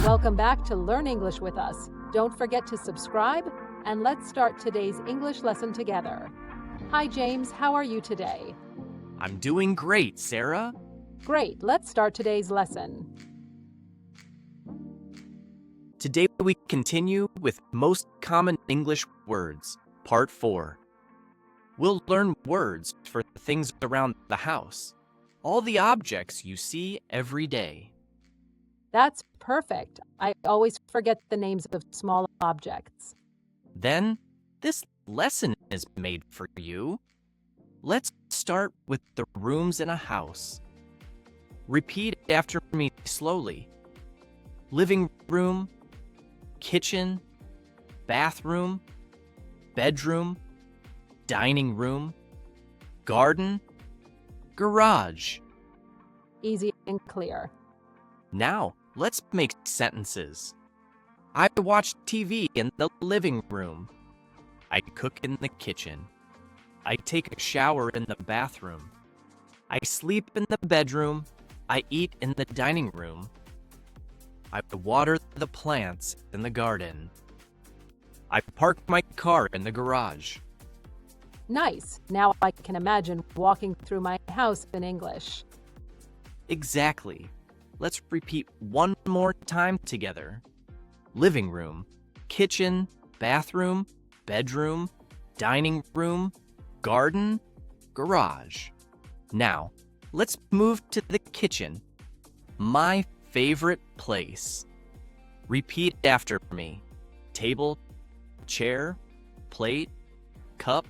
Welcome back to Learn English with us. Don't forget to subscribe, and let's start today's English lesson together. Hi, James. How are you today? I'm doing great, Sarah. Great. Let's start today's lesson. Today we continue with most common English words, Part 4. We'll learn words for things around the house, all the objects you see every day. That's perfect. I always forget the names of small objects. Then, this lesson is made for you. Let's start with the rooms in a house. Repeat after me slowly. Living room, kitchen, bathroom, bedroom, dining room, garden, garage. Easy and clear. Now, let's make sentences. I watch TV in the living room. I cook in the kitchen. I take a shower in the bathroom. I sleep in the bedroom. I eat in the dining room. I water the plants in the garden. I park my car in the garage. Nice. Now I can imagine walking through my house in English. Exactly. Let's repeat one more time together. Living room, kitchen, bathroom, bedroom, dining room, garden, garage. Now, let's move to the kitchen. My favorite place. Repeat after me. Table, chair, plate, cup,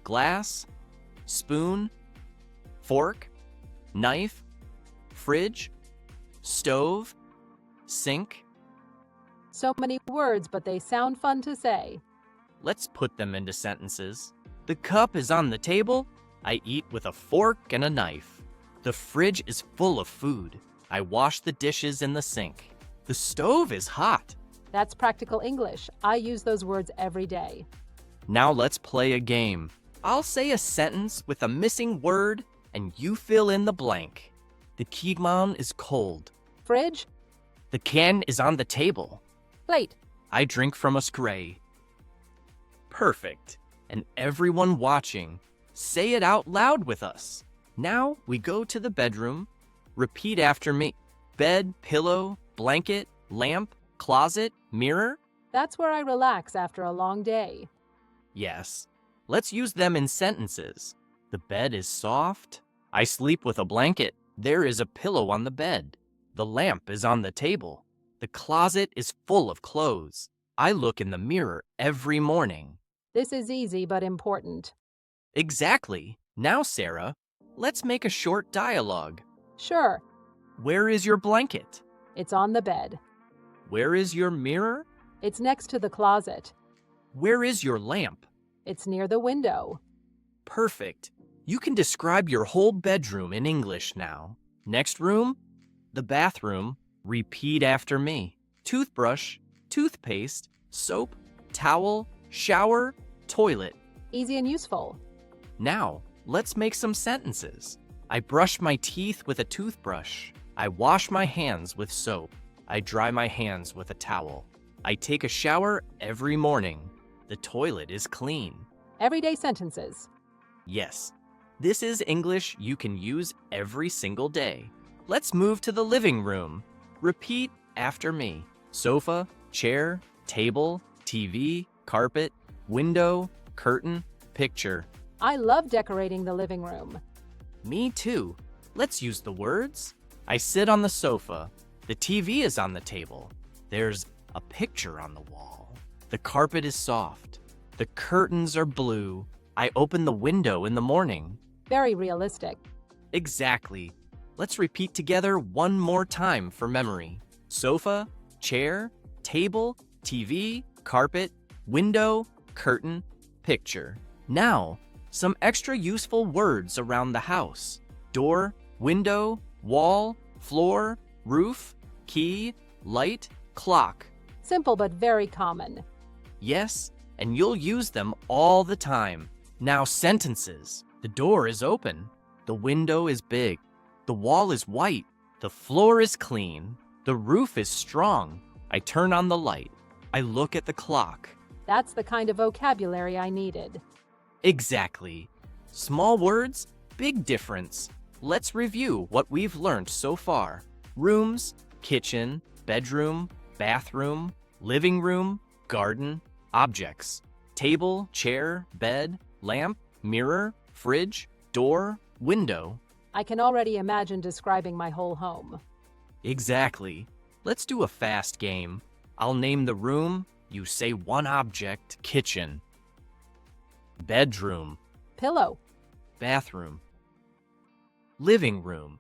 glass, spoon, fork, knife, fridge, stove, sink. So many words, but they sound fun to say. Let's put them into sentences. The cup is on the table. I eat with a fork and a knife. The fridge is full of food. I wash the dishes in the sink. The stove is hot. That's practical English. I use those words every day. Now let's play a game. I'll say a sentence with a missing word, and you fill in the blank. The keyman is cold. Fridge, The can is on the table. plate. I drink from a scray. Perfect. And everyone watching, say it out loud with us. Now we go to the bedroom. Repeat after me. Bed, pillow, blanket, lamp, closet, mirror. That's where I relax after a long day. Yes. Let's use them in sentences. The bed is soft. I sleep with a blanket. There is a pillow on the bed. The lamp is on the table. The closet is full of clothes. I look in the mirror every morning. This is easy but important. Exactly. Now, Sarah, let's make a short dialogue. Sure, Where is your blanket? it's on the bed. Where is your mirror? It's next to the closet. Where is your lamp? It's near the window. Perfect. You can describe your whole bedroom in English now. Next room, the bathroom. Repeat after me. Toothbrush, toothpaste, soap, towel, shower, toilet. Easy and useful. Now, let's make some sentences. I brush my teeth with a toothbrush. I wash my hands with soap. I dry my hands with a towel. I take a shower every morning. The toilet is clean. Everyday sentences. Yes, this is English you can use every single day. Let's move to the living room. Repeat after me. Sofa, chair, table, TV, carpet, window, curtain, picture. I love decorating the living room. Me too. Let's use the words. I sit on the sofa. The TV is on the table. There's a picture on the wall. The carpet is soft. The curtains are blue. I open the window in the morning. Very realistic. Exactly. Let's repeat together one more time for memory. Sofa, chair, table, TV, carpet, window, curtain, picture. Now, some extra useful words around the house. Door, window, wall, floor, roof, key, light, clock. Simple but very common. Yes, and you'll use them all the time. Now sentences. The door is open. The window is big. The wall is white. The floor is clean. The roof is strong. I turn on the light. I look at the clock. That's the kind of vocabulary I needed. Exactly. Small words, big difference. Let's review what we've learned so far. Rooms, kitchen, bedroom, bathroom, living room, garden, objects. Table, chair, bed, lamp, mirror, fridge, door, window. I can already imagine describing my whole home. Exactly. Let's do a fast game. I'll name the room, you say one object, kitchen. Bedroom, Pillow. bathroom. Living room.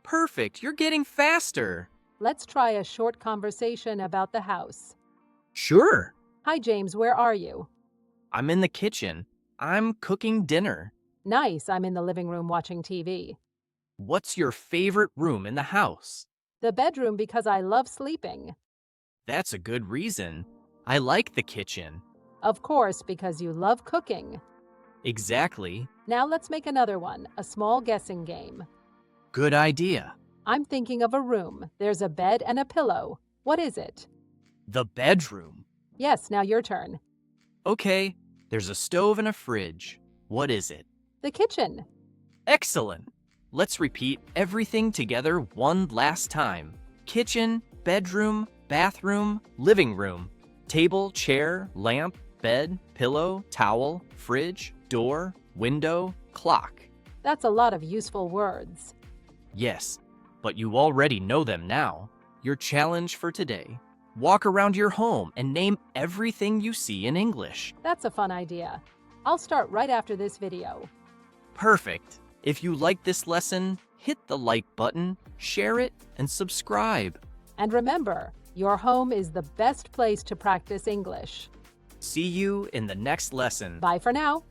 Perfect, you're getting faster. Let's try a short conversation about the house. Sure. Hi, James, where are you? I'm in the kitchen. I'm cooking dinner. Nice, I'm in the living room watching TV. What's your favorite room in the house? The bedroom because I love sleeping. That's a good reason. I like the kitchen. Of course, because you love cooking. Exactly. Now let's make another one, a small guessing game. Good idea. I'm thinking of a room. There's a bed and a pillow. What is it? The bedroom. Yes, now your turn. Okay, there's a stove and a fridge. What is it? The kitchen. Excellent. Let's repeat everything together one last time. Kitchen, bedroom, bathroom, living room, table, chair, lamp, bed, pillow, towel, fridge, door, window, clock. That's a lot of useful words. Yes, but you already know them now. Your challenge for today: walk around your home and name everything you see in English. That's a fun idea. I'll start right after this video. Perfect. If you like this lesson, hit the like button, share it, and subscribe. And remember, your home is the best place to practice English. See you in the next lesson. Bye for now.